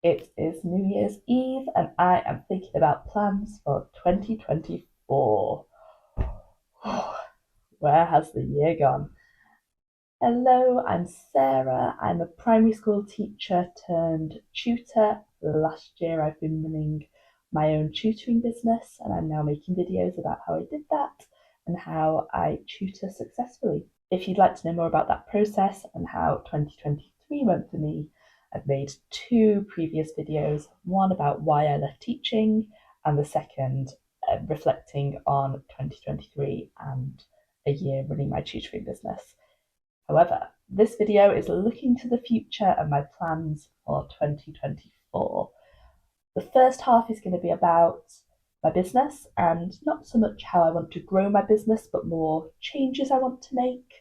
It is New Year's Eve and I am thinking about plans for 2024. Where has the year gone? Hello, I'm Sarah. I'm a primary school teacher turned tutor. Last year I've been running my own tutoring business and I'm now making videos about how I did that and how I tutor successfully. If you'd like to know more about that process and how 2023 went for me, I've made two previous videos, one about why I left teaching and the second reflecting on 2023 and a year running my tutoring business. However, this video is looking to the future and my plans for 2024. The first half is going to be about my business and not so much how I want to grow my business, but more changes I want to make.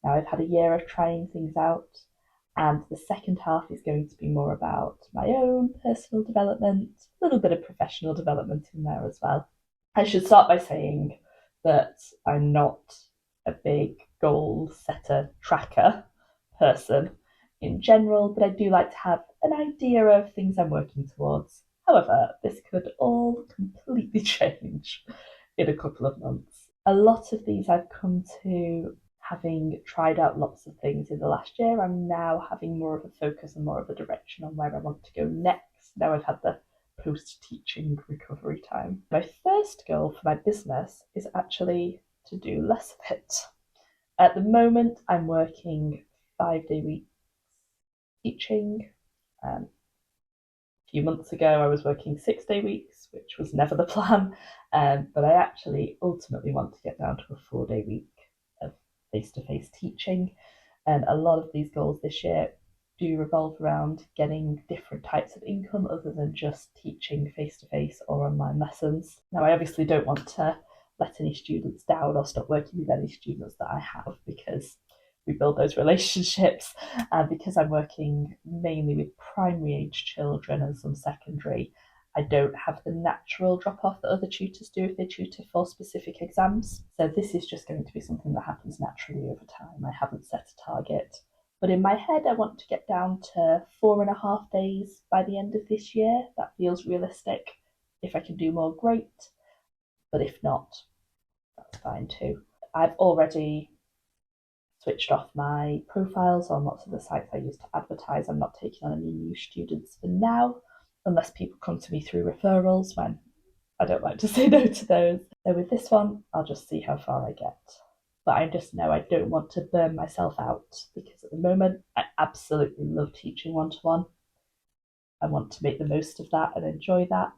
Now I've had a year of trying things out, and the second half is going to be more about my own personal development, a little bit of professional development in there as well. I should start by saying that I'm not a big goal setter tracker person in general, but I do like to have an idea of things I'm working towards. However, this could all completely change in a couple of months. A lot of these I've come to having tried out lots of things in the last year. I'm now having more of a focus and more of a direction on where I want to go next. Now I've had the post-teaching recovery time. My first goal for my business is actually to do less of it. At the moment, I'm working 5-day weeks teaching. A few months ago, I was working 6-day weeks, which was never the plan. But I actually ultimately want to get down to a 4-day week of face-to-face teaching. And a lot of these goals this year do revolve around getting different types of income other than just teaching face-to-face or online lessons. Now, I obviously don't want to let any students down or stop working with any students that I have, because we build those relationships, and because I'm working mainly with primary age children and some secondary, I don't have the natural drop off that other tutors do if they tutor for specific exams. So this is just going to be something that happens naturally over time. I haven't set a target, but in my head I want to get down to 4.5 days by the end of this year. That feels realistic. If I can do more, great, but if not, that's fine too. I've already switched off my profiles on lots of the sites I use to advertise. I'm not taking on any new students for now, unless people come to me through referrals, when I don't like to say no to those. So with this one, I'll just see how far I get. But I just know I don't want to burn myself out, because at the moment I absolutely love teaching one-to-one. I want to make the most of that and enjoy that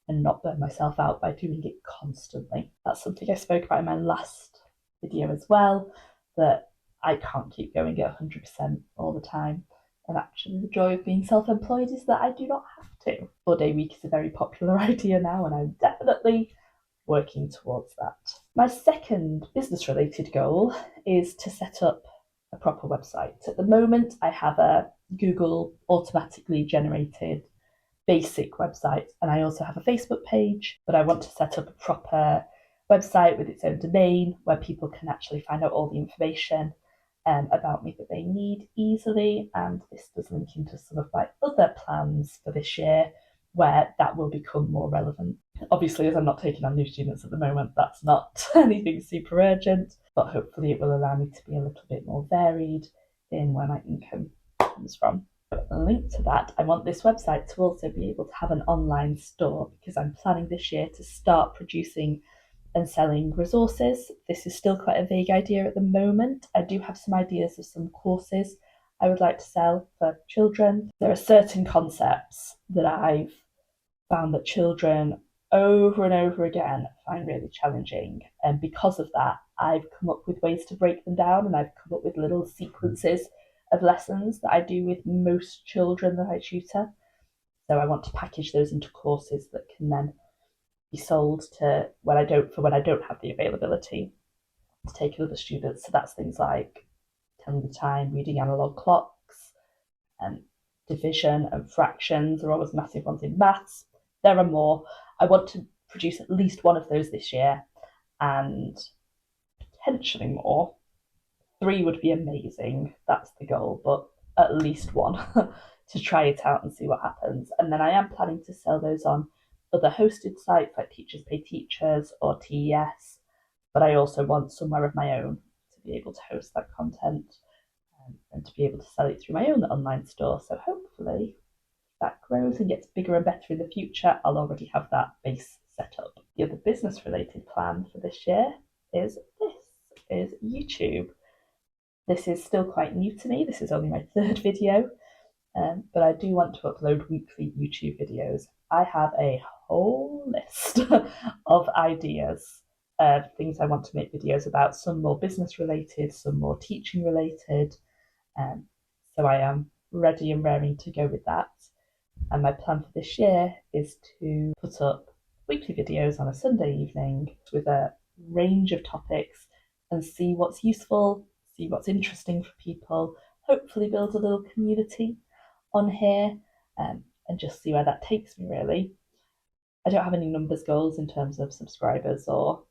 and not burn myself out by doing it constantly. That's something I spoke about in my last video as well, that I can't keep going at 100% all the time. And actually, the joy of being self employed is that I do not have to. 4-day week is a very popular idea now, and I'm definitely working towards that. My second business related goal is to set up a proper website. At the moment, I have a Google automatically generated basic website, and I also have a Facebook page, but I want to set up a proper website with its own domain where people can actually find out all the information about me that they need easily. And this does link into some of my other plans for this year, where that will become more relevant. Obviously, as I'm not taking on new students at the moment, that's not anything super urgent, but hopefully it will allow me to be a little bit more varied in where my income comes from. A link to that, I want this website to also be able to have an online store, because I'm planning this year to start producing and selling resources. This is still quite a vague idea at the moment. I do have some ideas of some courses I would like to sell for children. There are certain concepts that I've found that children over and over again find really challenging, and because of that I've come up with ways to break them down, and I've come up with little sequences of lessons that I do with most children that I tutor. So I want to package those into courses that can then be sold to when I don't have the availability to take in other students. So that's things like telling the time, reading analog clocks, and division and fractions are always massive ones in maths. There are more. I want to produce at least one of those this year, and potentially more. 3 would be amazing. That's the goal, but at least one to try it out and see what happens. And then I am planning to sell those on other hosted sites like Teachers Pay Teachers or TES, but I also want somewhere of my own to be able to host that content and to be able to sell it through my own online store. So hopefully that grows and gets bigger and better in the future, I'll already have that base set up. The other business related plan for this year is YouTube. This is still quite new to me. This is only my third video, but I do want to upload weekly YouTube videos. I have a whole list of ideas of things I want to make videos about, some more business related, some more teaching related. So I am ready and raring to go with that. And my plan for this year is to put up weekly videos on a Sunday evening with a range of topics and see what's useful, see what's interesting for people, hopefully build a little community on here, and just see where that takes me, really. I don't have any numbers goals in terms of subscribers or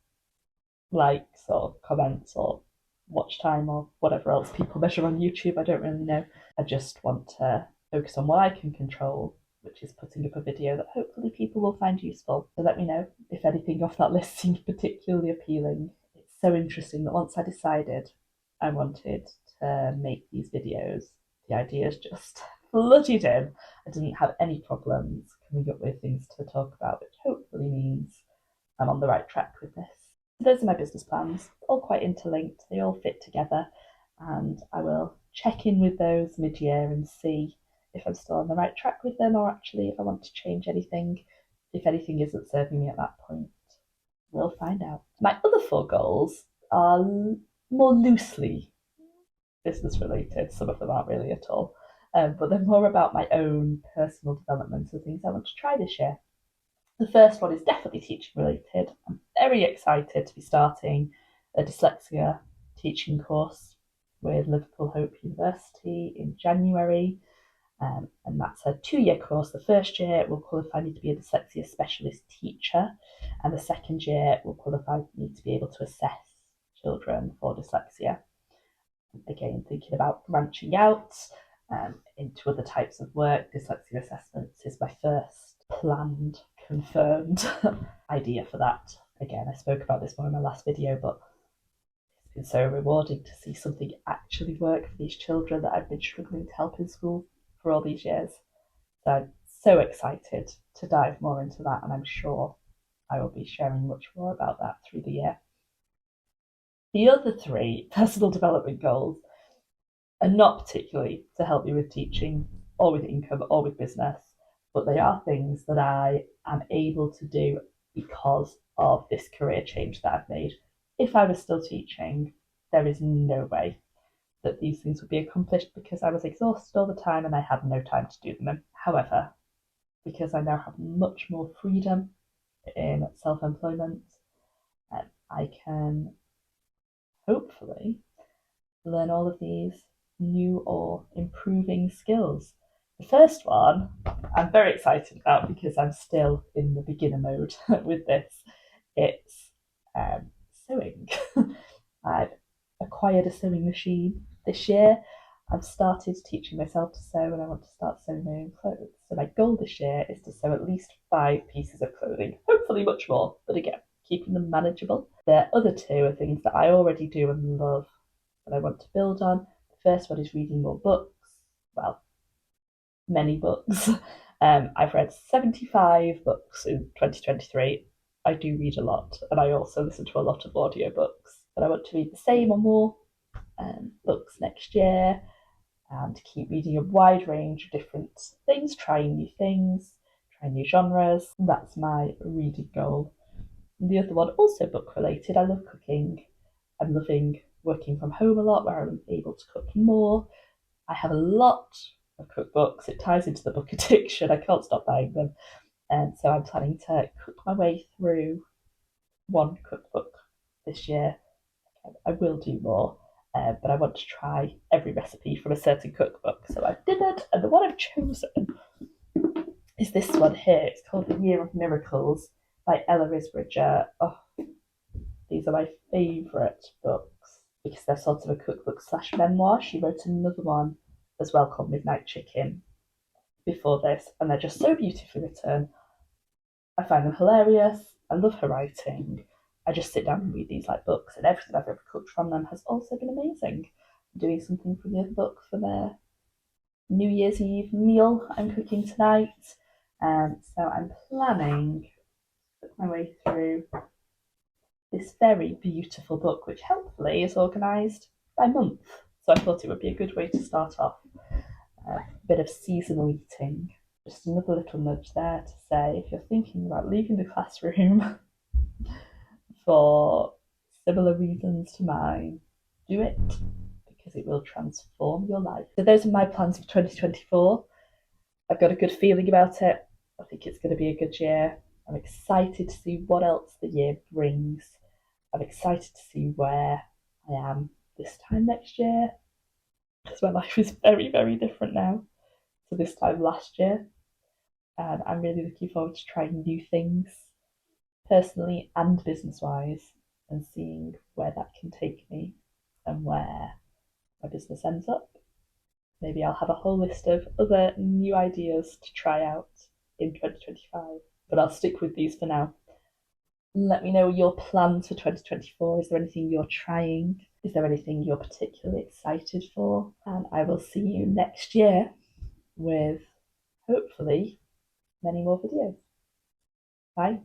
likes or comments or watch time or whatever else people measure on YouTube. I don't really know. I just want to focus on what I can control, which is putting up a video that hopefully people will find useful. So let me know if anything off that list seemed particularly appealing. It's so interesting that once I decided I wanted to make these videos, the ideas just flooded in. I didn't have any problems coming up with things to talk about, which hopefully means I'm on the right track with this. So those are my business plans, all quite interlinked, they all fit together, and I will check in with those mid-year and see if I'm still on the right track with them, or actually if I want to change anything, if anything isn't serving me at that point. We'll find out. My other 4 goals are more loosely business related. Some of them aren't really at all, but they're more about my own personal development and things I want to try this year. The first one is definitely teaching related. I'm very excited to be starting a dyslexia teaching course with Liverpool Hope University in January. And that's a 2-year course. The first year will qualify me to be a dyslexia specialist teacher, and the second year will qualify me to be able to assess children for dyslexia. Again, thinking about branching out into other types of work. Dyslexia assessments is my first planned, confirmed idea for that. Again, I spoke about this more in my last video, but it's been so rewarding to see something actually work for these children that I've been struggling to help in school for all these years. So I'm so excited to dive more into that, and I'm sure I will be sharing much more about that through the year. The other 3 personal development goals are not particularly to help me with teaching or with income or with business, but they are things that I am able to do because of this career change that I've made. If I was still teaching, there is no way that these things would be accomplished because I was exhausted all the time and I had no time to do them. However, because I now have much more freedom in self-employment, I can hopefully learn all of these new or improving skills. The first one I'm very excited about because I'm still in the beginner mode with this. It's sewing. I've acquired a sewing machine this year. I've started teaching myself to sew and I want to start sewing my own clothes. So my goal this year is to sew at least 5 pieces of clothing, hopefully much more, but again, keeping them manageable. The other 2 are things that I already do and love that I want to build on. The first one is reading more books. Well, many books. I've read 75 books in 2023. I do read a lot, and I also listen to a lot of audiobooks. But I want to read the same or more books next year and keep reading a wide range of different things, trying new things, trying new genres. That's my reading goal. And the other one, also book related, I love cooking. I'm loving working from home a lot where I'm able to cook more. I have a lot of cookbooks. It ties into the book addiction. I can't stop buying them. And so I'm planning to cook my way through one cookbook this year. I will do more, but I want to try every recipe from a certain cookbook. So I've dinnered, and the one I've chosen is this one here. It's called The Year of Miracles by Ella Risbridger. Oh, these are my favourite books because they're sort of a cookbook / memoir. She wrote another one as well called Midnight Chicken, before this, and they're just so beautifully written. I find them hilarious. I love her writing. I just sit down and read these like books, and everything I've ever cooked from them has also been amazing. I'm doing something from the other book for their New Year's Eve meal I'm cooking tonight. So I'm planning to work my way through this very beautiful book, which helpfully is organised by month. So I thought it would be a good way to start off a bit of seasonal eating. Just another little nudge there to say if you're thinking about leaving the classroom for similar reasons to mine, do it because it will transform your life. So those are my plans for 2024. I've got a good feeling about it. I think it's going to be a good year. I'm excited to see what else the year brings. I'm excited to see where I am this time next year because my life is very, very different now to this time last year. And I'm really looking forward to trying new things personally and business wise and seeing where that can take me and where my business ends up. Maybe I'll have a whole list of other new ideas to try out in 2025, but I'll stick with these for now. Let me know your plans for 2024. Is there anything you're trying? Is there anything you're particularly excited for? And I will see you next year with hopefully many more videos. Bye.